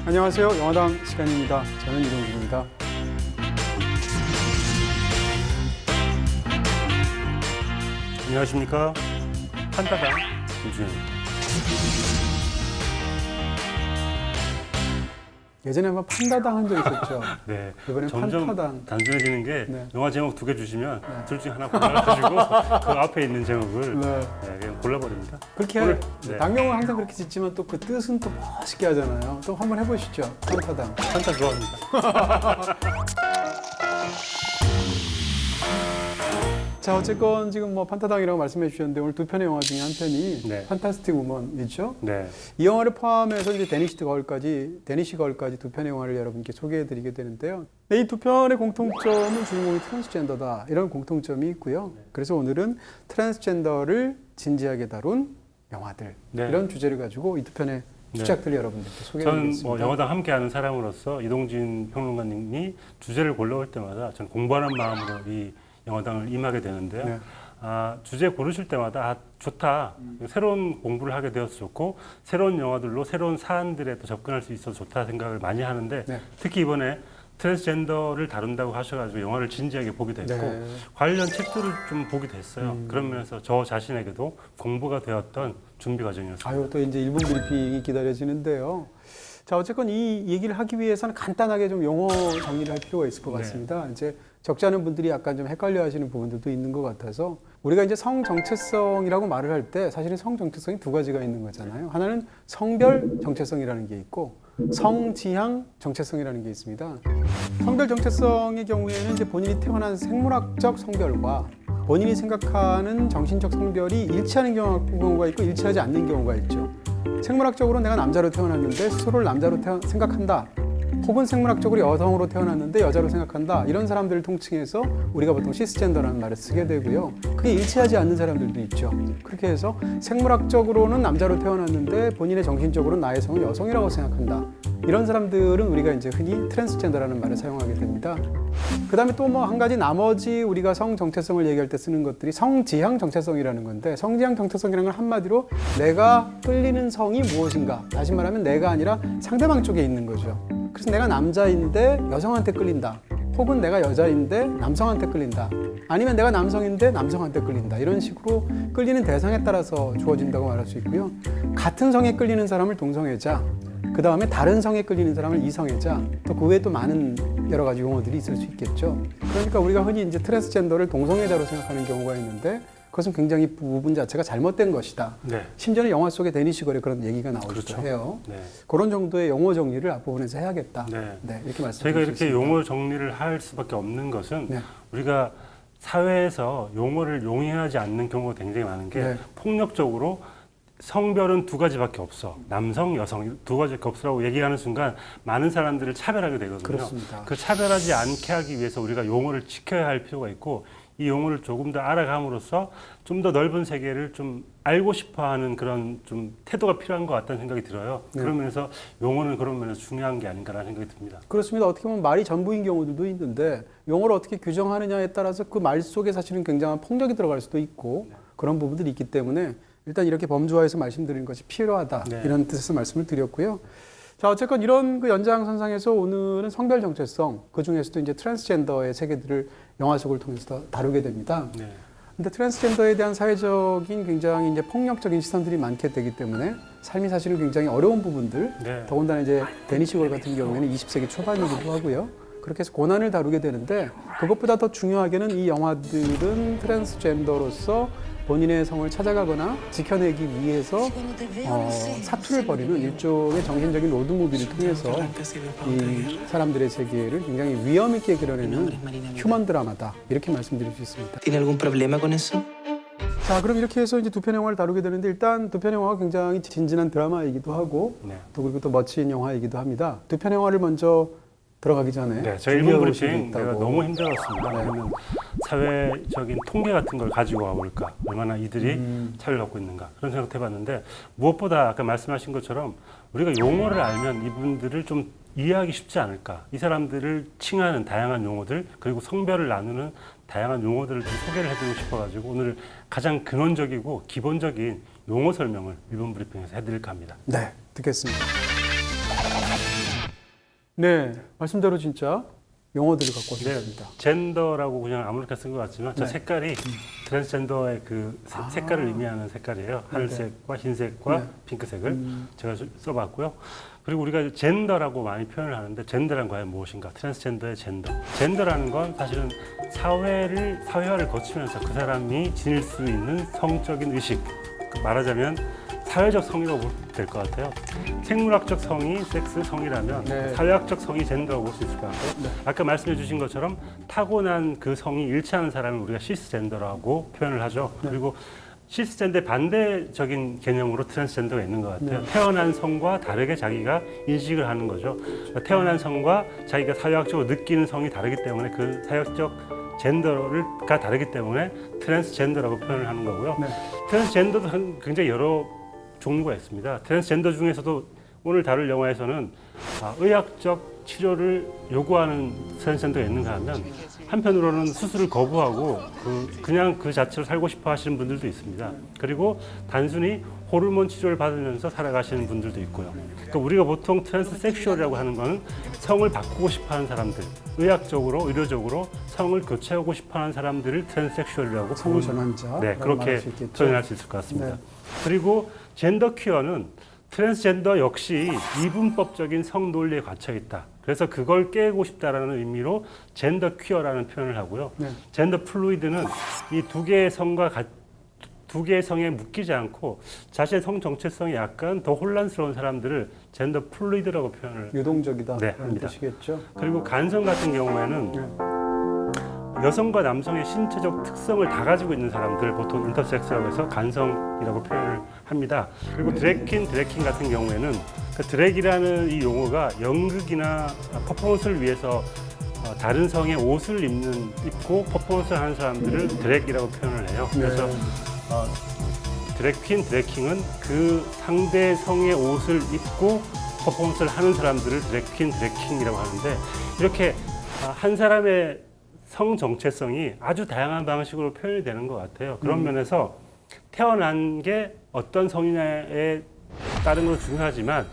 안녕하세요. 영화당 시간입니다. 저는 이동준입니다. 안녕하십니까. 판다당 김준현입니다. 예전에 한번 판다당 한 적 있었죠. 네. 이번엔 점점 판타당. 단순해지는 게 네. 영화 제목 2개 주시면 둘 중에 하나 골라가지고 그 앞에 있는 제목을 네. 그냥 골라버립니다. 그렇게 오늘, 네. 당명은 항상 그렇게 짓지만 또 그 뜻은 또 멋있게 하잖아요. 또 한번 해보시죠. 판타당. 판타 좋아합니다. 자, 어쨌건 지금 뭐 판타당이라고 말씀해 주셨는데 오늘 두 편의 영화 중에 한 편이 네. 판타스틱 우먼이죠. 네. 이 영화를 포함해서 이제 데니시 걸까지 두 편의 영화를 여러분께 소개해 드리게 되는데요. 이 두 편의 공통점은 주인공이 트랜스젠더다. 이런 공통점이 있고요. 그래서 오늘은 트랜스젠더를 진지하게 다룬 영화들. 네. 이런 주제를 가지고 이 두 편의 수작들을 여러분들께 소개해 저는 드리겠습니다. 뭐 영화당 함께하는 사람으로서 이동진 평론가님이 주제를 골라올 때마다 저는 공부하는 마음으로 이 영화당을 임하게 되는데요. 네. 주제 고르실 때마다 좋다. 새로운 공부를 하게 되어서 좋고 새로운 영화들로 새로운 사안들에 또 접근할 수 있어서 좋다 생각을 많이 하는데 네. 특히 이번에 트랜스젠더를 다룬다고 하셔가지고 영화를 진지하게 보게 됐고 네. 관련 책들을 좀 보게 됐어요. 그런 면에서 저 자신에게도 공부가 되었던 준비 과정이었습니다. 아유, 또 이제 1분 브리핑이 기다려지는데요. 자, 어쨌건 이 얘기를 하기 위해서는 간단하게 좀 용어 정리를 할 필요가 있을 것 같습니다. 이제 적지 않은 분들이 약간 좀 헷갈려 하시는 부분들도 있는 것 같아서 우리가 이제 성 정체성이라고 말을 할 때 사실은 성 정체성이 두 가지가 있는 거잖아요. 하나는 성별 정체성이라는 게 있고 성지향 정체성이라는 게 있습니다. 성별 정체성의 경우에는 이제 본인이 태어난 생물학적 성별과 본인이 생각하는 정신적 성별이 일치하는 경우가 있고 일치하지 않는 경우가 있죠. 생물학적으로 내가 남자로 태어났는데 스스로를 남자로 생각한다. 혹은 생물학적으로 여성으로 태어났는데 여자로 생각한다. 이런 사람들을 통칭해서 우리가 보통 시스젠더라는 말을 쓰게 되고요. 그게 일치하지 않는 사람들도 있죠. 그렇게 해서 생물학적으로는 남자로 태어났는데 본인의 정신적으로는 나의 성은 여성이라고 생각한다. 이런 사람들은 우리가 이제 흔히 트랜스젠더라는 말을 사용하게 됩니다. 그 다음에 또 뭐 한 가지 나머지 우리가 성 정체성을 얘기할 때 쓰는 것들이 성지향 정체성이라는 건데 성지향 정체성이라는 건 한마디로 내가 끌리는 성이 무엇인가. 다시 말하면 내가 아니라 상대방 쪽에 있는 거죠. 그래서 내가 남자인데 여성한테 끌린다. 혹은 내가 여자인데 남성한테 끌린다. 아니면 내가 남성인데 남성한테 끌린다. 이런 식으로 끌리는 대상에 따라서 주어진다고 말할 수 있고요. 같은 성에 끌리는 사람을 동성애자, 그 다음에 다른 성에 끌리는 사람을 이성애자, 또 그 외에 또 많은 여러 가지 용어들이 있을 수 있겠죠. 그러니까 우리가 흔히 이제 트랜스젠더를 동성애자로 생각하는 경우가 있는데 그것은 굉장히 부분 자체가 잘못된 것이다. 네. 심지어는 영화 속에 데니시 걸의 그런 얘기가 나오기도 그렇죠. 해요. 네. 그런 정도의 용어 정리를 앞부분에서 해야겠다. 네. 이렇게 말씀드릴 저희가 수 이렇게 있습니다. 용어 정리를 할 수밖에 없는 것은 네. 우리가 사회에서 용어를 용인하지 않는 경우가 굉장히 많은 게 네. 폭력적으로 성별은 두 가지밖에 없어. 남성, 여성 두 가지밖에 없으라고 얘기하는 순간 많은 사람들을 차별하게 되거든요. 그렇습니다. 그 차별하지 않게 하기 위해서 우리가 용어를 지켜야 할 필요가 있고 이 용어를 조금 더 알아감으로써 좀 더 넓은 세계를 좀 알고 싶어하는 그런 좀 태도가 필요한 것 같다는 생각이 들어요. 네. 그런 면에서 용어는 그런 면에서 중요한 게 아닌가라는 생각이 듭니다. 그렇습니다. 어떻게 보면 말이 전부인 경우들도 있는데 용어를 어떻게 규정하느냐에 따라서 그 말 속에 사실은 굉장한 폭력이 들어갈 수도 있고 그런 부분들이 있기 때문에 일단 이렇게 범주화해서 말씀드리는 것이 필요하다. 네. 이런 뜻에서 말씀을 드렸고요. 자, 어쨌건 이런 그 연장선상에서 오늘은 성별 정체성, 그 중에서도 이제 트랜스젠더의 세계들을 영화 속을 통해서 다루게 됩니다. 네. 근데 트랜스젠더에 대한 사회적인 굉장히 이제 폭력적인 시선들이 많게 되기 때문에 삶이 사실은 굉장히 어려운 부분들, 네. 더군다나 이제 데니시 걸 같은 경우에는 20세기 초반이기도 하고요. 그렇게 해서 고난을 다루게 되는데 그것보다 더 중요하게는 이 영화들은 트랜스젠더로서 본인의 성을 찾아가거나 지켜내기 위해서 사투를 벌이는 일종의 정신적인 로드무비를 통해서 이 사람들의 세계를 굉장히 위험 있게 그려내는 휴먼 드라마다 이렇게 말씀드릴 수 있습니다. ¿Tiene algún problema con eso? 자, 그럼 이렇게 해서 이제 두 편의 영화를 다루게 되는데 일단 두 편의 영화가 굉장히 진진한 드라마이기도 하고 네. 또 그리고 또 멋진 영화이기도 합니다. 두 편의 영화를 먼저 들어가기 전에 네, 저희 준비해 일본 오신 게 브리핑 내가 있다고. 너무 힘들었습니다. 네. 왜냐면 사회적인 통계 같은 걸 가지고 와볼까, 얼마나 이들이 차이를 갖고 있는가 그런 생각 해봤는데 무엇보다 아까 말씀하신 것처럼 우리가 용어를 알면 이분들을 좀 이해하기 쉽지 않을까. 이 사람들을 칭하는 다양한 용어들 그리고 성별을 나누는 다양한 용어들을 좀 소개를 해드리고 싶어가지고 오늘 가장 근원적이고 기본적인 용어 설명을 일본 브리핑에서 해드릴까 합니다. 네, 듣겠습니다. 네, 말씀대로 진짜 용어들을 갖고 네, 왔습니다. 젠더라고 그냥 아무렇게 쓴 것 같지만 저 네. 색깔이 트랜스젠더의 그 색깔을 의미하는 색깔이에요. 하늘색과 흰색과 네. 핑크색을 제가 써봤고요. 그리고 우리가 젠더라고 많이 표현을 하는데 젠더란 과연 무엇인가? 트랜스젠더의 젠더. 젠더라는 건 사실은 사회화를 거치면서 그 사람이 지닐 수 있는 성적인 의식. 말하자면 사회적 성이라고 볼 될 것 같아요. 생물학적 성이 섹스 성이라면 네. 사회학적 성이 젠더라고 볼 수 있을 것 같고요. 네. 아까 말씀해 주신 것처럼 타고난 그 성이 일치하는 사람을 우리가 시스젠더라고 표현을 하죠. 네. 그리고 시스젠더의 반대적인 개념으로 트랜스젠더가 있는 것 같아요. 네. 태어난 성과 다르게 자기가 인식을 하는 거죠. 그러니까 태어난 성과 자기가 사회학적으로 느끼는 성이 다르기 때문에 그 사회학적 젠더가 다르기 때문에 트랜스젠더라고 표현을 하는 거고요. 네. 트랜스젠더도 굉장히 여러 종류가 있습니다. 트랜스젠더 중에서도 오늘 다룰 영화에서는 의학적 치료를 요구하는 트랜스젠더가 있는가 하면 한편으로는 수술을 거부하고 그냥 그 자체로 살고 싶어 하시는 분들도 있습니다. 그리고 단순히 호르몬 치료를 받으면서 살아가시는 분들도 있고요. 그러니까 우리가 보통 트랜스섹슈얼이라고 하는 거는 성을 바꾸고 싶어 하는 사람들, 의학적으로, 의료적으로 성을 교체하고 싶어 하는 사람들을 트랜스섹슈얼이라고 성을 전환자. 네, 그렇게 표현할 수 있을 것 같습니다. 네. 그리고 젠더 퀴어는 트랜스젠더 역시 이분법적인 성 논리에 갇혀 있다. 그래서 그걸 깨고 싶다라는 의미로 젠더 퀴어라는 표현을 하고요. 네. 젠더 플루이드는 이 두 개의 성에 묶이지 않고 자신의 성 정체성이 약간 더 혼란스러운 사람들을 젠더 플루이드라고 표현을 유동적이다. 네, 그런 합니다. 뜻이겠죠. 그리고 간성 같은 경우에는 네. 여성과 남성의 신체적 특성을 다 가지고 있는 사람들 보통 인터섹스라고 해서 간성이라고 표현을 합니다. 그리고 드래킹 같은 경우에는 그 드랙이라는 이 용어가 연극이나 퍼포먼스를 위해서 다른 성의 옷을 입고 퍼포먼스를 하는 사람들을 드랙이라고 표현을 해요. 그래서 드래킹은 그 상대 성의 옷을 입고 퍼포먼스를 하는 사람들을 드래킹이라고 하는데 이렇게 한 사람의 성 정체성이 아주 다양한 방식으로 표현이 되는 것 같아요. 그런 면에서 태어난 게 어떤 성이냐에 따른 건 중요하지만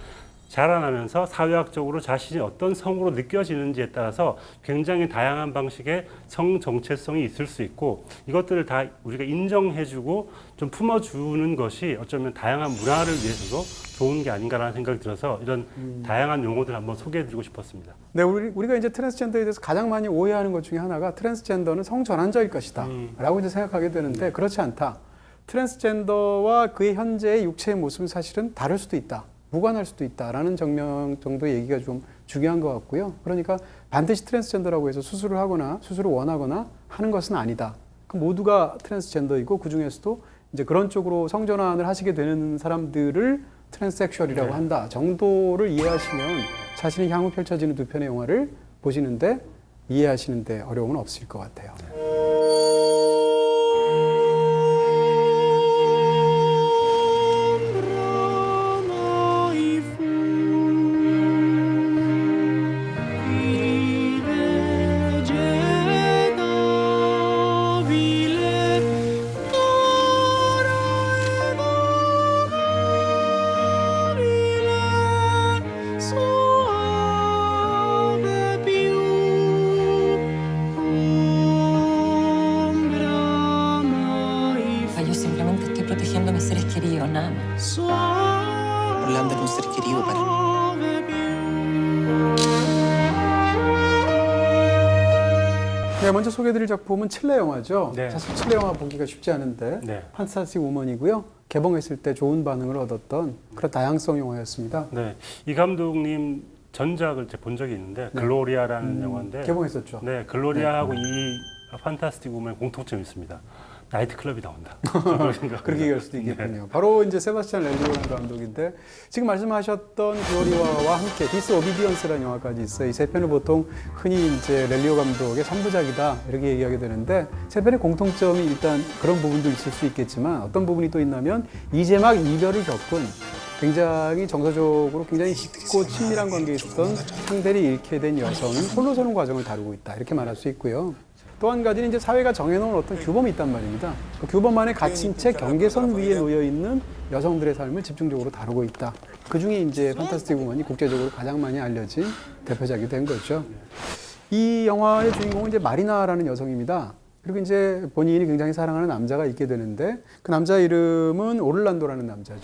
자라나면서 사회학적으로 자신이 어떤 성으로 느껴지는지에 따라서 굉장히 다양한 방식의 성 정체성이 있을 수 있고 이것들을 다 우리가 인정해주고 좀 품어주는 것이 어쩌면 다양한 문화를 위해서도 좋은 게 아닌가라는 생각이 들어서 이런 다양한 용어들 한번 소개해드리고 싶었습니다. 네, 우리가 이제 트랜스젠더에 대해서 가장 많이 오해하는 것 중에 하나가 트랜스젠더는 성전환자일 것이다 라고 이제 생각하게 되는데 그렇지 않다. 트랜스젠더와 그의 현재의 육체의 모습은 사실은 다를 수도 있다. 무관할 수도 있다라는 정도의 얘기가 좀 중요한 것 같고요. 그러니까 반드시 트랜스젠더라고 해서 수술을 하거나 수술을 원하거나 하는 것은 아니다. 모두가 트랜스젠더이고 그 중에서도 이제 그런 쪽으로 성전환을 하시게 되는 사람들을 트랜스섹슈얼이라고 한다 정도를 이해하시면 사실은 향후 펼쳐지는 두 편의 영화를 보시는데 이해하시는데 어려움은 없을 것 같아요. Yo simplemente estoy protegiendo a mis seres queridos, nada más. Orlando era un ser querido para mí. 네, 먼저 소개해드릴 작품은 칠레 영화죠. 네. 사실 칠레 영화 보기가 쉽지 않은데 네. 판타스틱 우먼이고요. 개봉했을 때 좋은 반응을 얻었던 그런 다양성 영화였습니다. 네, 이 감독님 전작을 제가 본 적이 있는데 글로리아라는 영화인데 개봉했었죠. 네, 글로리아하고 이 판타스틱 우먼의 공통점이 있습니다. 나이트클럽이 나온다. 그렇게 얘기할 수도 있겠군요. 바로 이제 세바스찬 렐리오라는 감독인데 지금 말씀하셨던 글로리아와 함께 디스오비디언스라는 영화까지 있어요. 이 세 편을 보통 흔히 이제 렐리오 감독의 3부작이다 이렇게 얘기하게 되는데 세 편의 공통점이 일단 그런 부분도 있을 수 있겠지만 어떤 부분이 또 있냐면 이제 막 이별을 겪은 굉장히 정서적으로 굉장히 깊고 친밀한 관계에 있었던 상대를 잃게 된 여성이 홀로 서는 과정을 다루고 있다 이렇게 말할 수 있고요. 또 한 가지는 이제 사회가 정해놓은 어떤 규범이 있단 말입니다. 그 규범 안에 갇힌 채 경계선 위에 놓여 있는 여성들의 삶을 집중적으로 다루고 있다. 그 중에 이제 판타스틱 우먼이 국제적으로 가장 많이 알려진 대표작이 된 거죠. 이 영화의 주인공은 이제 마리나라는 여성입니다. 그리고 이제 본인이 굉장히 사랑하는 남자가 있게 되는데 그 남자 이름은 오를란도라는 남자죠.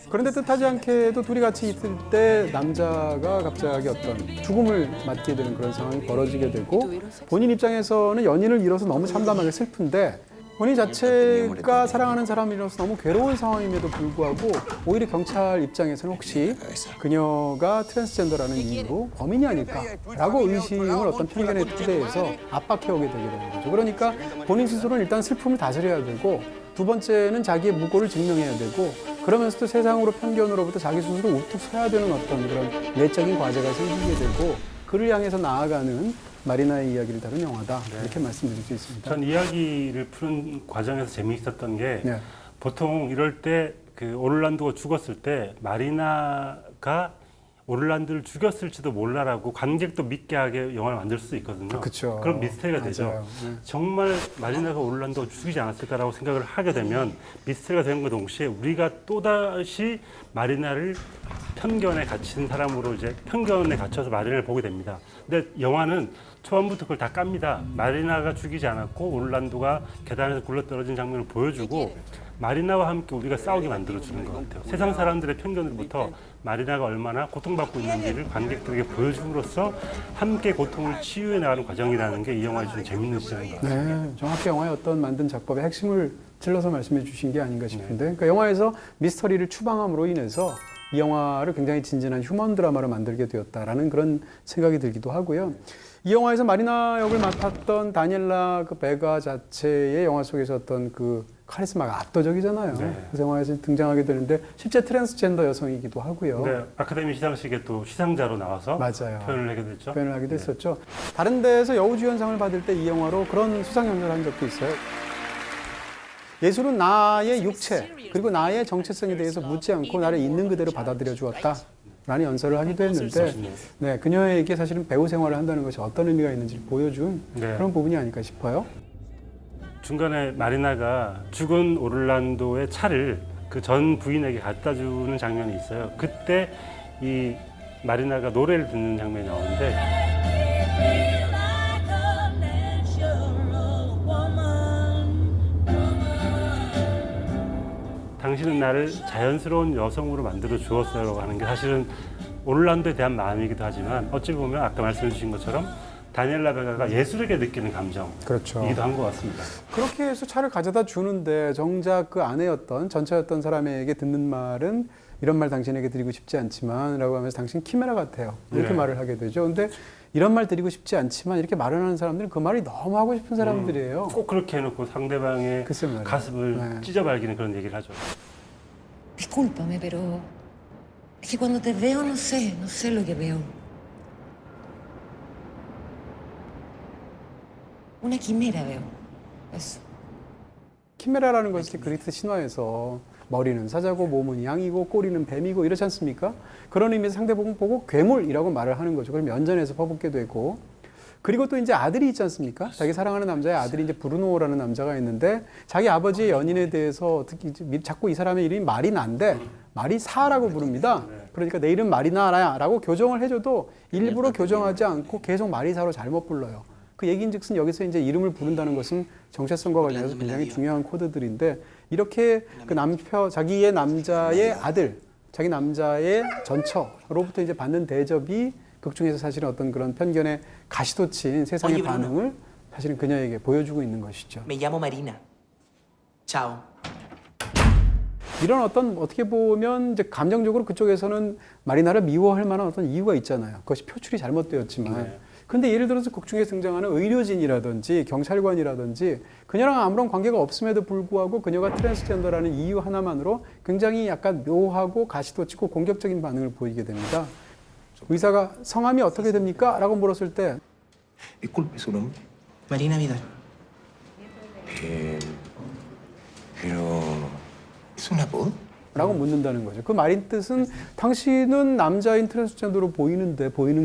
그런데 뜻하지 않게도 둘이 같이 있을 때 남자가 갑자기 어떤 죽음을 맞게 되는 그런 상황이 벌어지게 되고 본인 입장에서는 연인을 잃어서 너무 참담하게 슬픈데 본인 자체가 사랑하는 사람이라서 너무 괴로운 상황임에도 불구하고 오히려 경찰 입장에서는 혹시 그녀가 트랜스젠더라는 이유로 범인이 아닐까라고 의심을 어떤 편견에 토대해서 압박해오게 되게 되는 거죠. 그러니까 본인 스스로는 일단 슬픔을 다스려야 되고 두 번째는 자기의 무고를 증명해야 되고 그러면서도 세상으로 편견으로부터 자기 스스로 우뚝 서야 되는 어떤 그런 내적인 과제가 생기게 되고 그를 향해서 나아가는 마리나의 이야기를 다룬 영화다. 이렇게 말씀드릴 수 있습니다. 전 이야기를 푸는 과정에서 재미있었던 게 네. 보통 이럴 때 그 오를란도가 죽었을 때 마리나가 오를란도를 죽였을지도 몰라라고 관객도 믿게 하게 영화를 만들 수 있거든요. 그쵸. 그런 미스터리가 맞아요. 되죠. 네. 정말 마리나가 오를란도를 죽이지 않았을까라고 생각을 하게 되면 미스터리가 되는 것 동시에 우리가 또다시 마리나를 편견에 갇힌 사람으로 이제 편견에 갇혀서 마리나를 보게 됩니다. 근데 영화는 초반부터 그걸 다 깝니다. 마리나가 죽이지 않았고 오를란도가 계단에서 굴러떨어진 장면을 보여주고 마리나와 함께 우리가 싸우게 만들어주는 것 같아요. 세상 사람들의 편견으로부터 마리나가 얼마나 고통받고 있는지를 관객들에게 보여줌으로써 함께 고통을 치유해 나가는 과정이라는 게 이 영화의 좀 재밌는 지점인 것 같아요. 네, 정확히 영화의 어떤 만든 작법의 핵심을 찔러서 말씀해 주신 게 아닌가 싶은데 그러니까 영화에서 미스터리를 추방함으로 인해서 이 영화를 굉장히 진진한 휴먼 드라마로 만들게 되었다라는 그런 생각이 들기도 하고요. 이 영화에서 마리나 역을 맡았던 다니엘라 그 베가 자체의 영화 속에서 어떤 그 카리스마가 압도적이잖아요. 네. 그래서 영화에서 등장하게 되는데 실제 트랜스젠더 여성이기도 하고요. 네, 아카데미 시상식에 또 시상자로 나와서 맞아요. 표현을 하게 됐죠. 표현을 하기도 했었죠. 다른 데에서 여우주연상을 받을 때 이 영화로 그런 수상 연설을 한 적도 있어요. 예술은 나의 육체 그리고 나의 정체성에 대해서 묻지 않고 나를 있는 그대로 받아들여 주었다. 라는 연설을 하기도 했는데 네, 그녀에게 사실은 배우 생활을 한다는 것이 어떤 의미가 있는지 보여준 네. 그런 부분이 아닐까 싶어요. 중간에 마리나가 죽은 오를란도의 차를 그 전 부인에게 갖다 주는 장면이 있어요. 그때 이 마리나가 노래를 듣는 장면이 나오는데 당신은 나를 자연스러운 여성으로 만들어 주었어요라고 하는 게 사실은 오를란도에 대한 마음이기도 하지만 어찌 보면 아까 말씀해 주신 것처럼 다니엘라 베가가 예술에게 느끼는 감정이기도 그렇죠. 한 것 같습니다. 그렇게 해서 차를 가져다 주는데 정작 그 아내였던 전처였던 사람에게 듣는 말은 이런 말 당신에게 드리고 싶지 않지만 라고 하면서 당신 키메라 같아요. 이렇게 네. 말을 하게 되죠. 근데 이런 말 드리고 싶지 않지만 이렇게 말을 하는 사람들은 그 말이 너무 하고 싶은 사람들이에요. 꼭 그렇게 해놓고 상대방의 글쎄 말이에요. 가슴을 네. 찢어발기는 그런 얘기를 하죠. Discúlpame, pero es que cuando te veo no sé lo que veo. Una quimera veo. Eso. 키메라라는 것이 그리스 신화에서 머리는 사자고 몸은 양이고 꼬리는 뱀이고 이렇지 않습니까? 그런 의미에서 상대방 보고 괴물이라고 말을 하는 거죠. 그럼 연전해서 퍼붓게 되고 그리고 또 이제 아들이 있지 않습니까? 자기 사랑하는 남자의 아들이 이제 브루노라는 남자가 있는데 자기 아버지의 연인에 대해서 특히 자꾸 이 사람의 이름이 마리나인데 마리사라고 부릅니다. 그러니까 내 이름 마리나라고 교정을 해줘도 일부러 교정하지 않고 계속 마리사로 잘못 불러요. 그 얘기인즉슨 여기서 이제 이름을 부른다는 것은 정체성과 관련해서 굉장히 중요한 코드들인데 이렇게 그 자기의 남자의 아들, 자기 남자의 전처로부터 이제 받는 대접이 극 중에서 사실은 어떤 그런 편견에 가시도 친 세상의 반응을 사실은 그녀에게 보여주고 있는 것이죠. Me llamo Marina. Chao. 이런 어떤 어떻게 보면 이제 감정적으로 그쪽에서는 마리나를 미워할 만한 어떤 이유가 있잖아요. 그것이 표출이 잘못되었지만. 네. 근데 예를 들어서 극 중에 등장하는 의료진이라든지 경찰관이라든지 그녀랑 아무런 관계가 없음에도 불구하고 그녀가 트랜스젠더라는 이유 하나만으로 굉장히 약간 묘하고 가시돋치고 공격적인 반응을 보이게 됩니다. 의사가 성함이 어떻게 됩니까? 라고 물었을 때 Disculpe su nombre. Marina Vidal. Pero es una voz. 라고 묻는다는 거죠. 그 말인 뜻은 당신은 남자인 트랜스젠더로 보이는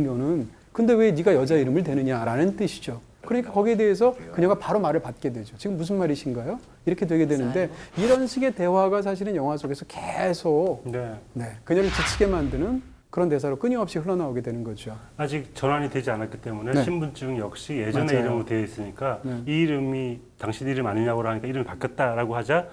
거는 근데 왜 네가 여자 이름을 대느냐라는 뜻이죠. 그러니까 거기에 대해서 그녀가 바로 말을 받게 되죠. 지금 무슨 말이신가요? 이렇게 되게 되는데 이런 식의 대화가 사실은 영화 속에서 계속 그녀를 지치게 만드는 그런 대사로 끊임없이 흘러나오게 되는 거죠. 아직 전환이 되지 않았기 때문에 네. 신분증 역시 예전의 맞아요. 이름으로 되어 있으니까 네. 이 이름이 당신 이름 아니냐고 하니까 이름이 바뀌었다라고 하자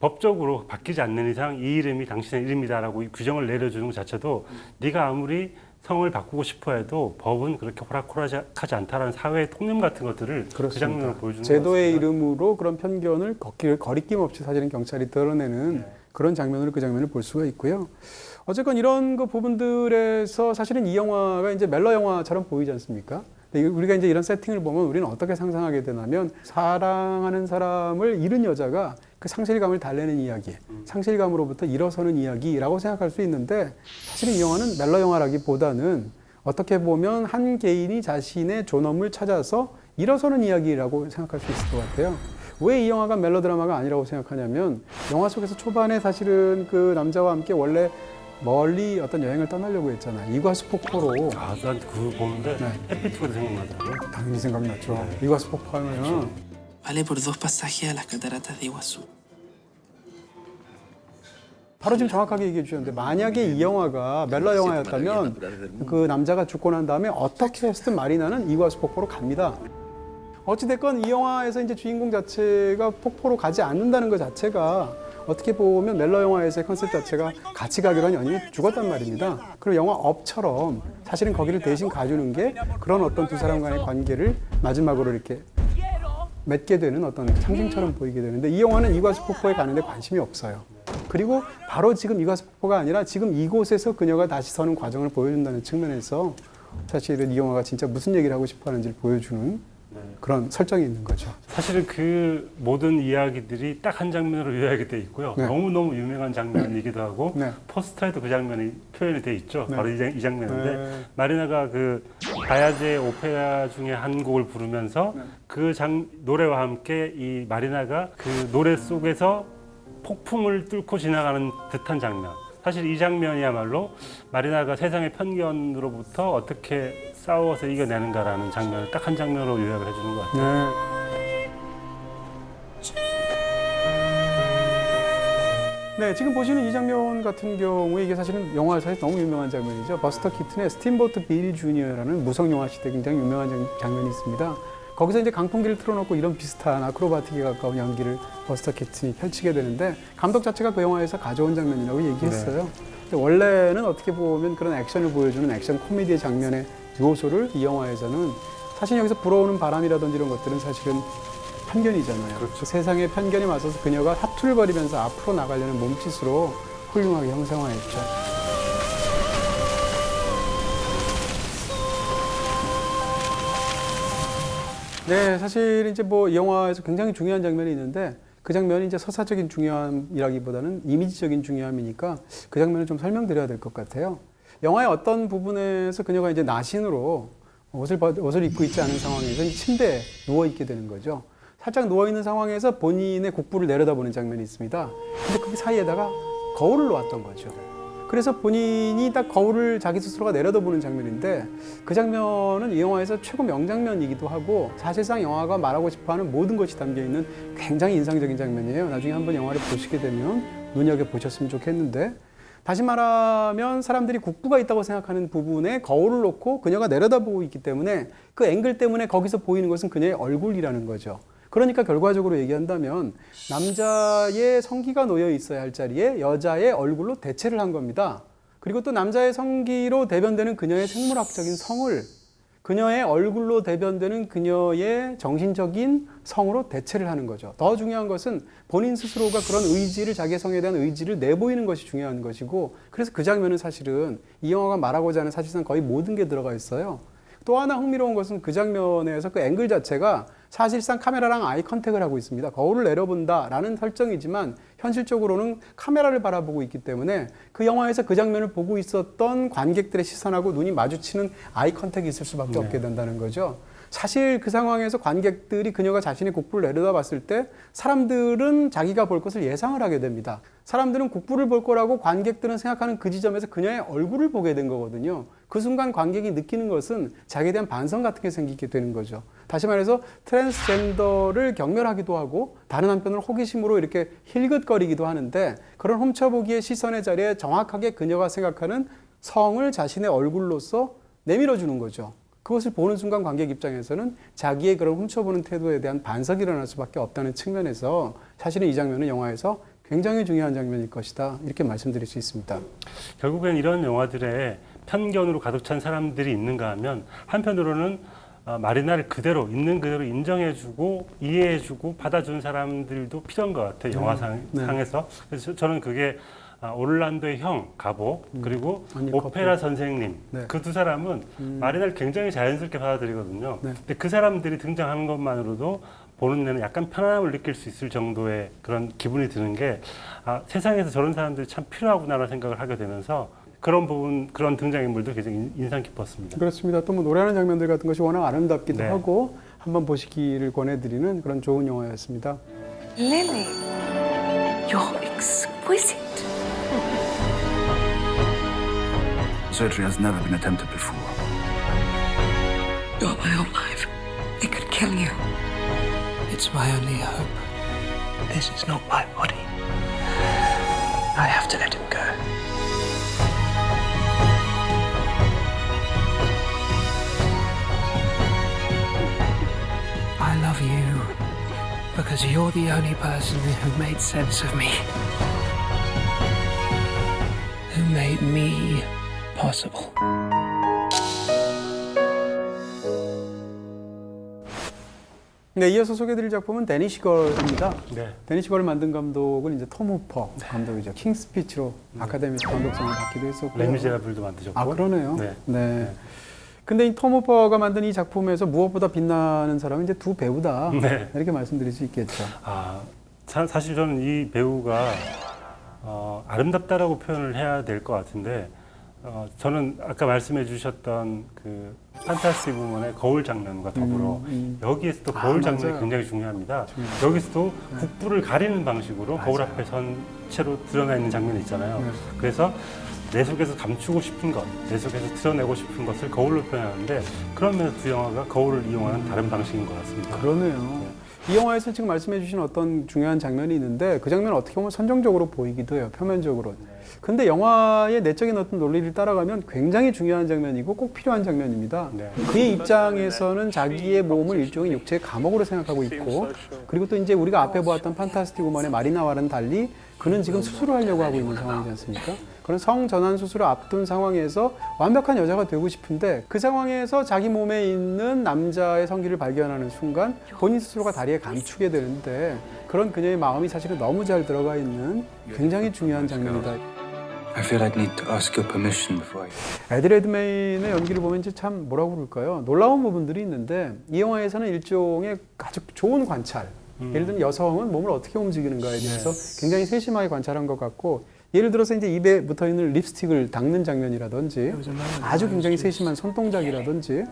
법적으로 바뀌지 않는 이상 이 이름이 당신의 이름이다라고 규정을 내려주는 것 자체도 네가 아무리 성을 바꾸고 싶어 해도 법은 그렇게 호락호락하지 않다라는 사회의 통념 같은 것들을 그 장면으로 보여주는 제도의 것 같습니다. 이름으로 그런 편견을 거리낌 없이 사실은 경찰이 드러내는 그런 장면으로 그 장면을 볼 수가 있고요. 어쨌건 이런 그 부분들에서 사실은 이 영화가 이제 멜로 영화처럼 보이지 않습니까? 우리가 이제 이런 세팅을 보면 우리는 어떻게 상상하게 되냐면 사랑하는 사람을 잃은 여자가 그 상실감을 달래는 이야기, 상실감으로부터 일어서는 이야기라고 생각할 수 있는데 사실은 이 영화는 멜로 영화라기보다는 어떻게 보면 한 개인이 자신의 존엄을 찾아서 일어서는 이야기라고 생각할 수 있을 것 같아요. 왜 이 영화가 멜로드라마가 아니라고 생각하냐면 영화 속에서 초반에 사실은 그 남자와 함께 원래 멀리 어떤 여행을 떠나려고 했잖아요. 이과수 폭포로. 난 그거 보는데 해피투게더 생각나더라고요. 당연히 생각났죠. 이과수 폭포 하면 Vale por 2 pasajes a las cataratas de Iguazú. 바로 지금 정확하게 얘기해 주셨는데 만약에 이 영화가 멜로 영화였다면 그 남자가 죽고 난 다음에 어떻게 했든 마리나는 이과수 폭포로 갑니다. 어찌됐건 이 영화에서 이제 주인공 자체가 폭포로 가지 않는다는 것 자체가 어떻게 보면 멜로 영화에서의 컨셉 자체가 같이 가기로 한 연인이 죽었단 말입니다. 그리고 영화 업처럼 사실은 거기를 대신 가주는 게 그런 어떤 두 사람 간의 관계를 마지막으로 이렇게 맺게 되는 어떤 상징처럼 보이게 되는데 이 영화는 이과수 폭포에 가는데 관심이 없어요. 그리고 바로 지금 이과수 폭포가 아니라 지금 이곳에서 그녀가 다시 서는 과정을 보여준다는 측면에서 사실은 이 영화가 진짜 무슨 얘기를 하고 싶어 하는지를 보여주는 그런 설정이 있는 거죠. 사실은 그 모든 이야기들이 딱 한 장면으로 요약이 돼 있고요. 네. 너무너무 유명한 장면이기도 하고 네. 포스터에도 그 장면이 표현이 돼 있죠. 네. 바로 이 장면인데 네. 마리나가 그 바야제 오페라 중에 한 곡을 부르면서 그 노래와 함께 이 마리나가 그 노래 속에서 폭풍을 뚫고 지나가는 듯한 장면. 사실 이 장면이야말로 마리나가 세상의 편견으로부터 어떻게 싸워서 이겨내는가라는 장면을 딱 한 장면으로 요약을 해주는 것 같아요. 네, 지금 보시는 이 장면 같은 경우에 이게 사실은 영화에서 너무 유명한 장면이죠. 버스터 키튼의 스팀보트 빌 주니어라는 무성 영화 시대 굉장히 유명한 장면이 있습니다. 거기서 이제 강풍기를 틀어놓고 이런 비슷한 아크로바틱에 가까운 연기를 버스터 키튼이 펼치게 되는데 감독 자체가 그 영화에서 가져온 장면이라고 얘기했어요. 근데 원래는 어떻게 보면 그런 액션을 보여주는 액션 코미디의 장면의 요소를 이 영화에서는 사실 여기서 불어오는 바람이라든지 이런 것들은 사실은 편견이잖아요. 그렇죠. 세상의 편견에 맞서서 그녀가 사투를 앞으로 나가려는 몸짓으로 훌륭하게 형상화했죠. 네, 사실 이제 뭐 이 영화에서 굉장히 중요한 장면이 있는데 그 장면이 이제 서사적인 중요함이라기보다는 이미지적인 중요함이니까 그 장면을 좀 설명드려야 될 것 같아요. 영화의 어떤 부분에서 그녀가 이제 나신으로 옷을 입고 있지 않은 상황에서 침대에 누워 있게 되는 거죠. 살짝 누워 있는 상황에서 본인의 국부를 내려다보는 장면이 있습니다. 근데 그 사이에다가 거울을 놓았던 거죠. 그래서 본인이 딱 거울을 자기 스스로가 내려다보는 장면인데 그 장면은 이 영화에서 최고 명장면이기도 하고 사실상 영화가 말하고 싶어하는 모든 것이 담겨있는 굉장히 인상적인 장면이에요. 나중에 한번 영화를 보시게 되면 눈여겨보셨으면 좋겠는데 다시 말하면 사람들이 국부가 있다고 생각하는 부분에 거울을 놓고 그녀가 내려다보고 있기 때문에 그 앵글 때문에 거기서 보이는 것은 그녀의 얼굴이라는 거죠. 그러니까 결과적으로 얘기한다면 남자의 성기가 놓여 있어야 할 자리에 여자의 얼굴로 대체를 한 겁니다. 그리고 또 남자의 성기로 대변되는 그녀의 생물학적인 성을 그녀의 얼굴로 대변되는 그녀의 정신적인 성으로 대체를 하는 거죠. 더 중요한 것은 본인 스스로가 그런 의지를, 자기의 성에 대한 의지를 내보이는 것이 중요한 것이고 그래서 그 장면은 사실은 이 영화가 말하고자 하는 사실상 거의 모든 게 들어가 있어요. 또 하나 흥미로운 것은 그 장면에서 그 앵글 자체가 사실상 카메라랑 아이 컨택을 하고 있습니다. 거울을 내려본다라는 설정이지만 현실적으로는 카메라를 바라보고 있기 때문에 그 영화에서 그 장면을 보고 있었던 관객들의 시선하고 눈이 마주치는 아이 컨택이 있을 수밖에 없게 된다는 거죠. 사실 그 상황에서 관객들이 그녀가 자신의 국부를 내려다봤을 때 사람들은 자기가 볼 것을 예상을 하게 됩니다. 사람들은 국부를 볼 거라고 관객들은 생각하는 그 지점에서 그녀의 얼굴을 보게 된 거거든요. 그 순간 관객이 느끼는 것은 자기에 대한 반성 같은 게 생기게 되는 거죠. 다시 말해서 트랜스젠더를 경멸하기도 하고 다른 한편으로 호기심으로 이렇게 힐긋거리기도 하는데 그런 훔쳐보기의 시선의 자리에 정확하게 그녀가 생각하는 성을 자신의 얼굴로서 내밀어주는 거죠. 그것을 보는 순간 관객 입장에서는 자기의 그런 훔쳐보는 태도에 대한 반성이 일어날 수밖에 없다는 측면에서 사실은 이 장면은 영화에서 굉장히 중요한 장면일 것이다. 이렇게 말씀드릴 수 있습니다. 결국엔 이런 영화들에 편견으로 가득 찬 사람들이 있는가 하면 한편으로는 마리나를 그대로 있는 그대로 인정해주고 이해해주고 받아주는 사람들도 필요한 것 같아요. 영화상에서. 그래서 저는 그게 올란도의 형 가보 그리고 오페라 선생님 네. 그 두 사람은 마리나를 굉장히 자연스럽게 받아들이거든요. 네. 근데 그 사람들이 등장하는 것만으로도 보는 내는 약간 편안함을 느낄 수 있을 정도의 그런 기분이 드는 게 세상에서 저런 사람들이 참 필요하구나라는 생각을 하게 되면서 그런 부분, 그런 등장인물도 굉장히 인상 깊었습니다. 그렇습니다. 또 뭐 노래하는 장면들 같은 것이 워낙 아름답기도 네. 하고 한번 보시기를 권해드리는 그런 좋은 영화였습니다. Lily, you're exquisite. Surgery has never been attempted before. You're my whole life. It could kill you. It's my only hope. This is not my body. I have to let him go. I love you because you're the only person who made sense of me. Who made me possible. 네, 이어서 소개해드릴 작품은 데니시걸입니다. 네. 데니시걸을 만든 감독은 이제 톰 후퍼 감독이죠. 킹스피치로 아카데미 감독상을 받기도 했었고요. 레미제라블도 만드셨고. 아, 그러네요. 네. 네. 근데 이 톰 후퍼가 만든 이 작품에서 무엇보다 빛나는 사람은 이제 두 배우다. 네. 이렇게 말씀드릴 수 있겠죠. 사실 저는 이 배우가 아름답다라고 표현을 해야 될 것 같은데 저는 아까 말씀해 주셨던 그 판타스틱 부문의 거울 장면과 더불어 여기에서도 거울 장면이 맞아요. 굉장히 중요합니다. 여기서도 국부를 가리는 방식으로 거울 앞에 선 채로 드러나 있는 장면이 있잖아요. 네. 그래서 내 속에서 감추고 싶은 것, 내 속에서 드러내고 싶은 것을 거울로 표현하는데 그런 면에서 두 영화가 거울을 이용하는 다른 방식인 것 같습니다. 그러네요. 이 영화에서 지금 말씀해 주신 어떤 중요한 장면이 있는데 그 장면은 어떻게 보면 선정적으로 보이기도 해요. 표면적으로. 근데 영화의 내적인 어떤 논리를 따라가면 굉장히 중요한 장면이고 꼭 필요한 장면입니다. 네. 그의 입장에서는 자기의 몸을 일종의 육체의 감옥으로 생각하고 있고 그리고 또 이제 우리가 앞에 보았던 판타스틱 우먼의 마리나와는 달리 그는 지금 수술을 하려고 하고 있는 상황이지 않습니까? 그런 성전환 수술을 앞둔 상황에서 완벽한 여자가 되고 싶은데 그 상황에서 자기 몸에 있는 남자의 성기를 발견하는 순간 본인 스스로가 다리에 감추게 되는데 그런 그녀의 마음이 사실은 너무 잘 들어가 있는 굉장히 중요한 장면이다. I feel I'd need to ask your permission before I... 에디 레드메인의 연기를 보면 이제 참 뭐라고 그럴까요? 놀라운 부분들이 있는데 이 영화에서는 일종의 아주 좋은 관찰. 예를 들면 여성은 몸을 어떻게 움직이는가에 대해서 굉장히 세심하게 관찰한 것 같고 예를 들어서 이제 입에 붙어 있는 립스틱을 닦는 장면이라든지 아주 굉장히 세심한 손동작이라든지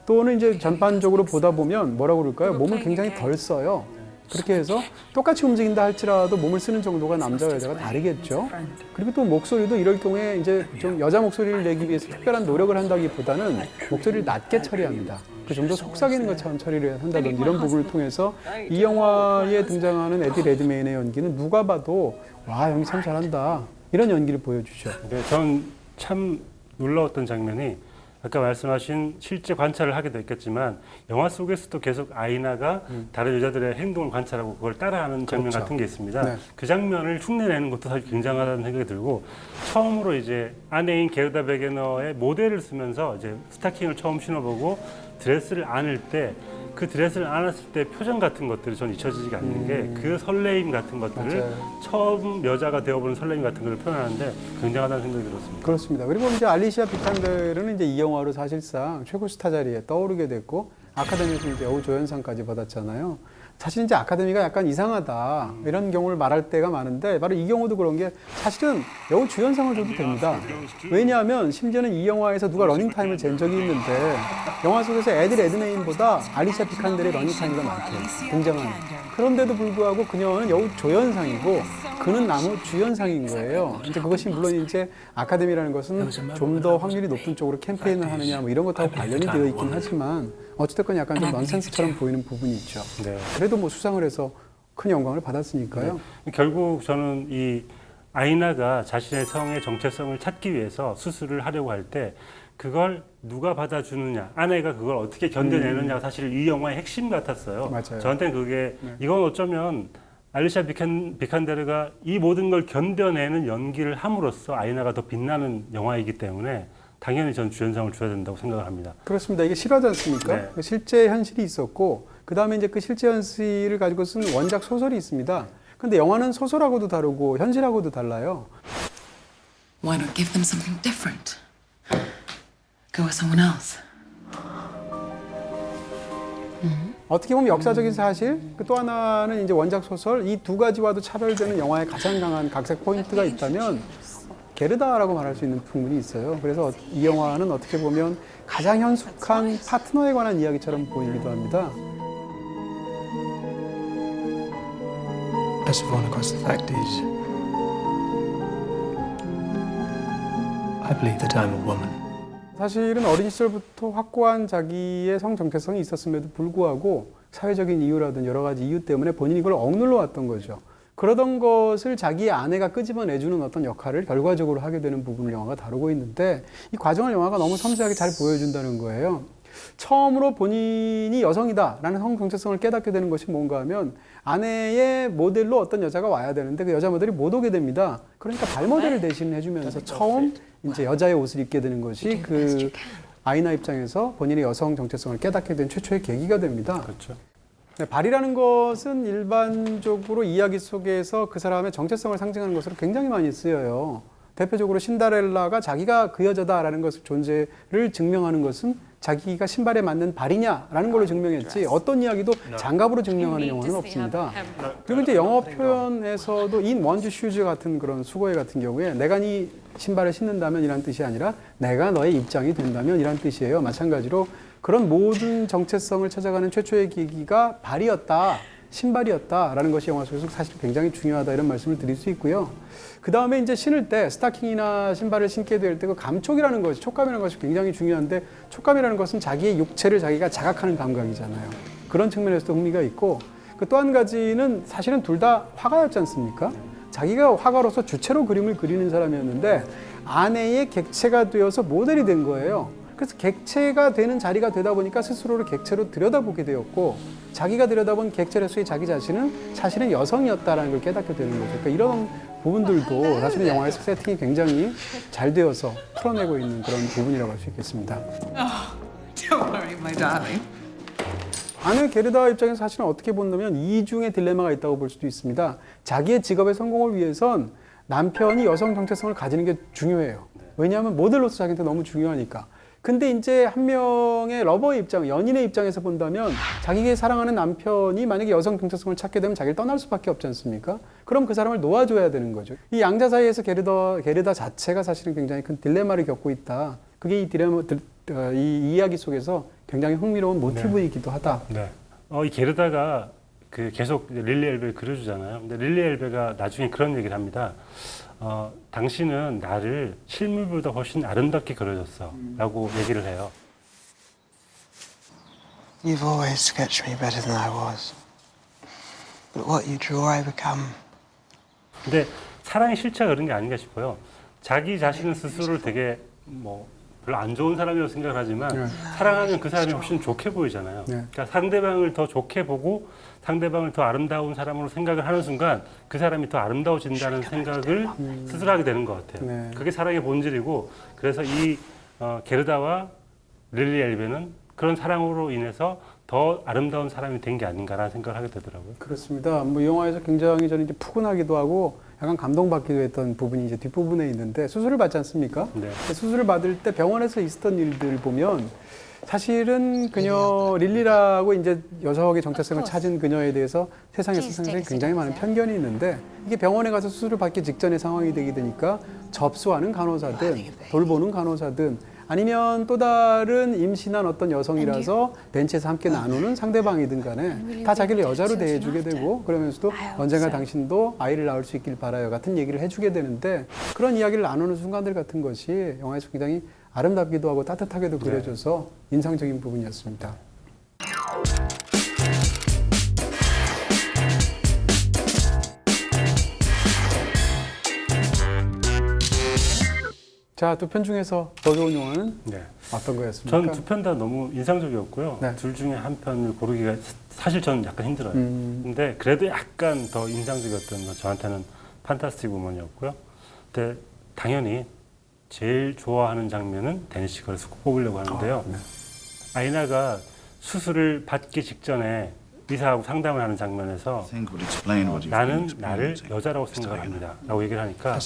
또는 이제 전반적으로 보다 보면 뭐라고 그럴까요? 몸을 굉장히 덜 써요. 그렇게 해서 똑같이 움직인다 할지라도 몸을 쓰는 정도가 남자와 여자가 다르겠죠. 그리고 또 목소리도 이럴 경우에 이제 좀 여자 목소리를 내기 위해서 특별한 노력을 한다기보다는 목소리를 낮게 처리합니다. 그 좀 더 속삭이는 것처럼 처리를 한다든지 이런 부분을 통해서 이 영화에 등장하는 에디 레드메인의 연기는 누가 봐도 와, 연기 참 잘한다. 이런 연기를 보여주죠. 네, 전 참 놀라웠던 장면이 아까 말씀하신 실제 관찰을 하기도 했겠지만 영화 속에서도 계속 아이나가 다른 여자들의 행동을 관찰하고 그걸 따라하는 장면 그렇죠. 같은 게 있습니다. 네. 그 장면을 흉내내는 것도 사실 굉장하다는 생각이 들고 처음으로 이제 아내인 게르다 베게너의 모델을 쓰면서 이제 스타킹을 처음 신어보고 드레스를 안을 때 그 드레스를 안았을 때 표정 같은 것들이 전 잊혀지지가 않는 게 그 설레임 같은 것들을 맞아요. 처음 여자가 되어보는 설레임 같은 걸 표현하는데 굉장하다는 생각이 들었습니다. 그렇습니다. 그리고 이제 알리시아 비칸데르는 이제 이 영화로 사실상 최고 스타 자리에 떠오르게 됐고 아카데미에서 이제 조연상까지 받았잖아요. 사실 이제 아카데미가 약간 이상하다 이런 경우를 말할 때가 많은데 바로 이 경우도 그런 게 사실은 여우 주연상을 줘도 됩니다. 왜냐하면 심지어는 이 영화에서 누가 러닝타임을 잰 적이 있는데 영화 속에서 에디 레드메인보다 알리샤 비칸델의 러닝타임이 더 많대요. 등장하는. 그런데도 불구하고 그녀는 여우 조연상이고 그는 나무 주연상인 거예요. 이제 그것이 물론 이제 아카데미라는 것은 좀 더 확률이 높은 쪽으로 캠페인을 하느냐 뭐 이런 것하고 관련이 되어 있긴 하지만 어찌됐건 약간 좀 넌센스처럼 보이는 부분이 있죠. 네. 그래도 뭐 수상을 해서 큰 영광을 받았으니까요. 네. 결국 저는 이 아이나가 자신의 성의 정체성을 찾기 위해서 수술을 하려고 할 때 그걸 누가 받아주느냐, 아내가 그걸 어떻게 견뎌내느냐가 사실 이 영화의 핵심 같았어요. 맞아요. 저한테는 그게 이건 어쩌면 알리샤 비칸데르가 이 모든 걸 견뎌내는 연기를 함으로써 아이나가 더 빛나는 영화이기 때문에 당연히 전 주연상을 줘야 된다고 생각을 합니다. 그렇습니다. 이게 실화지 않습니까? 네. 실제 현실이 있었고 그 다음에 이제 그 실제 현실을 가지고 쓴 원작 소설이 있습니다. 근데 영화는 소설하고도 다르고 현실하고도 달라요. Why not give them something different? Go with someone else. 어떻게 보면 역사적인 사실, 또 하나는 이제 원작 소설, 이 두 가지와도 차별되는 영화의 가장 강한 각색 포인트가 있다면 게르다라고 말할 수 있는 부분이 있어요. 그래서 이 영화는 어떻게 보면 가장 현숙한 파트너에 관한 이야기처럼 보이기도 합니다. Persephonakos, the fact is, I believe that I'm a woman. 사실은 어린 시절부터 확고한 자기의 성 정체성이 있었음에도 불구하고 사회적인 이유라든 여러 가지 이유 때문에 본인이 그걸 억눌러 왔던 거죠. 그러던 것을 자기의 아내가 끄집어내주는 어떤 역할을 결과적으로 하게 되는 부분을 영화가 다루고 있는데 이 과정을 영화가 너무 섬세하게 잘 보여준다는 거예요. 처음으로 본인이 여성이다라는 성 정체성을 깨닫게 되는 것이 뭔가 하면 아내의 모델로 어떤 여자가 와야 되는데 그 여자 모델이 못 오게 됩니다. 그러니까 발모델을 대신 해주면서 처음 이제 여자의 옷을 입게 되는 것이 그 아이나 입장에서 본인의 여성 정체성을 깨닫게 된 최초의 계기가 됩니다. 그렇죠. 네, 발이라는 것은 일반적으로 이야기 속에서 그 사람의 정체성을 상징하는 것으로 굉장히 많이 쓰여요. 대표적으로 신데렐라가 자기가 그 여자다라는 것을 존재를 증명하는 것은 자기가 신발에 맞는 발이냐라는 걸로 증명했지 어떤 이야기도 장갑으로 증명하는 영화는 없습니다. 그리고 이제 영어 표현에서도 in one's shoes 같은 그런 수거회 같은 경우에 내가 네 신발을 신는다면 이란 뜻이 아니라 내가 너의 입장이 된다면 이란 뜻이에요. 마찬가지로 그런 모든 정체성을 찾아가는 최초의 계기가 발이었다, 신발이었다라는 것이 영화 속에서 사실 굉장히 중요하다 이런 말씀을 드릴 수 있고요. 그 다음에 이제 신을 때 스타킹이나 신발을 신게 될 때 그 감촉이라는 것이 촉감이라는 것이 굉장히 중요한데 촉감이라는 것은 자기의 육체를 자기가 자각하는 감각이잖아요. 그런 측면에서도 흥미가 있고 그 또 한 가지는 사실은 둘 다 화가였지 않습니까? 자기가 화가로서 주체로 그림을 그리는 사람이었는데 아내의 객체가 되어서 모델이 된 거예요. 그래서 객체가 되는 자리가 되다 보니까 스스로를 객체로 들여다보게 되었고 자기가 들여다본 객체로서의 자기 자신은 사실은 여성이었다라는 걸 깨닫게 되는 거죠. 그러니까 이런 부분들도 사실은 영화에서 세팅이 굉장히 잘 되어서 풀어내고 있는 그런 부분이라고 할 수 있겠습니다. Don't worry, my darling. 아내 게르다 입장에서 사실은 어떻게 본다면 이중의 딜레마가 있다고 볼 수도 있습니다. 자기의 직업의 성공을 위해선 남편이 여성 정체성을 가지는 게 중요해요. 왜냐하면 모델로서 자기한테 너무 중요하니까. 근데 이제 한 명의 러버의 입장, 연인의 입장에서 본다면 자기가 사랑하는 남편이 만약에 여성 정체성을 찾게 되면 자기를 떠날 수밖에 없지 않습니까? 그럼 그 사람을 놓아줘야 되는 거죠. 이 양자 사이에서 게르다 자체가 사실은 굉장히 큰 딜레마를 겪고 있다. 그게 이 이야기 속에서 굉장히 흥미로운 모티브이기도 하다. 네. 이 게르다가 그 계속 릴리 엘베를 그려주잖아요. 근데 릴리 엘베가 나중에 그런 얘기를 합니다. 당신은 나를 실물보다 훨씬 아름답게 그려줬어. 라고 얘기를 해요. You've always sketched me better than I was. But what you draw, I become. 근데 사랑의 실체가 그런 게 아닌가 싶어요. 자기 자신은 스스로를 되게 별로 안 좋은 사람이라고 생각을 하지만 사랑하면 그 사람이 훨씬 좋게 보이잖아요. 그러니까 상대방을 더 좋게 보고 상대방을 더 아름다운 사람으로 생각을 하는 순간 그 사람이 더 아름다워진다는 생각을 스스로 하게 되는 것 같아요. 네. 그게 사랑의 본질이고 그래서 이 게르다와 릴리 엘베는 그런 사랑으로 인해서 더 아름다운 사람이 된 게 아닌가라는 생각을 하게 되더라고요. 그렇습니다. 뭐 영화에서 굉장히 저는 이제 푸근하기도 하고 약간 감동받기도 했던 부분이 이제 뒷부분에 있는데 수술을 받지 않습니까? 네. 수술을 받을 때 병원에서 있었던 일들을 보면 사실은 그녀 릴리라고 이제 여성의 정체성을 찾은 그녀에 대해서 세상에서 상당히 굉장히 많은 편견이 있는데 이게 병원에 가서 수술을 받기 직전의 상황이 되게 되니까 접수하는 간호사든 돌보는 간호사든 아니면 또 다른 임신한 어떤 여성이라서 벤치에서 함께 나누는 상대방이든 간에 다 자기를 여자로 대해주게 되고 그러면서도 언젠가 당신도 아이를 낳을 수 있길 바라요 같은 얘기를 해주게 되는데 그런 이야기를 나누는 순간들 같은 것이 영화에서 굉장히 아름답기도 하고 따뜻하게도 그려져서 인상적인 부분이었습니다. 자, 두 편 중에서 더 좋은 영화는 네. 어떤 거였습니까? 전 두 편 다 너무 인상적이었고요. 네. 둘 중에 한 편을 고르기가 사실 저는 약간 힘들어요. 근데 그래도 약간 더 인상적이었던 건 저한테는 판타스틱 우먼이었고요. 근데 당연히 제일 좋아하는 장면은 데니시 걸에서 꼭 뽑으려고 하는데요. 아이나가 수술을 받기 직전에 의사하고 상담을 하는 장면에서 나는 나를 여자라고 생각합니다 라고 얘기를 하니까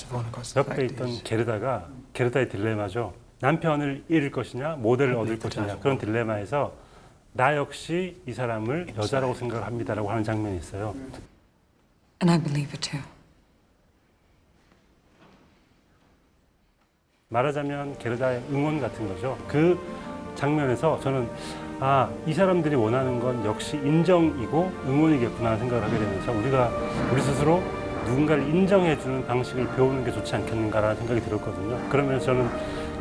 옆에 있던 게르다의 딜레마죠. 남편을 잃을 것이냐 모델을 얻을 것이냐 그런 딜레마에서 나 역시 이 사람을 여자라고 생각합니다라고 하는 장면이 있어요. And I believe it too. 말하자면 게르다의 응원 같은 거죠. 그 장면에서 저는 이 사람들이 원하는 건 역시 인정이고 응원이겠구나 생각을 하게 되면서 우리 스스로 누군가를 인정해주는 방식을 배우는 게 좋지 않겠는가라는 생각이 들었거든요. 그러면서 저는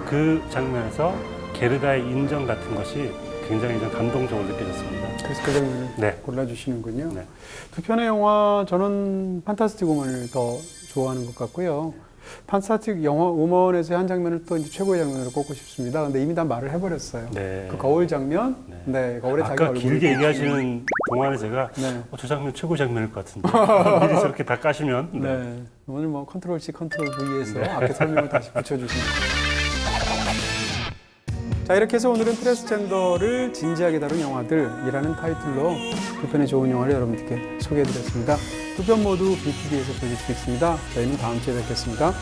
그 장면에서 게르다의 인정 같은 것이 굉장히 좀 감동적으로 느껴졌습니다. 그래서 그 장면을 네. 골라주시는군요. 네. 두 편의 영화 저는 판타스틱 우먼을 더 좋아하는 것 같고요. 판타스틱 영화 우먼에서의 한 장면을 또 이제 최고의 장면으로 꼽고 싶습니다. 근데 이미 다 말을 해버렸어요. 네. 그 거울 장면, 네, 거울에 자기 아까 얼굴을 길게 얘기하시는 동안에 제가 네. 저 장면 최고 장면일 것 같은데 미리 저렇게 다 까시면 네. 오늘 뭐 컨트롤 C, 컨트롤 V에서 앞에 설명을 다시 붙여주시면 자, 이렇게 해서 오늘은 트랜스젠더를 진지하게 다룬 영화들이라는 타이틀로 두 편의 좋은 영화를 여러분들께 소개해드렸습니다. 두 편 모두 BTV에서 보실 수 있습니다. 저희는 다음 주에 뵙겠습니다.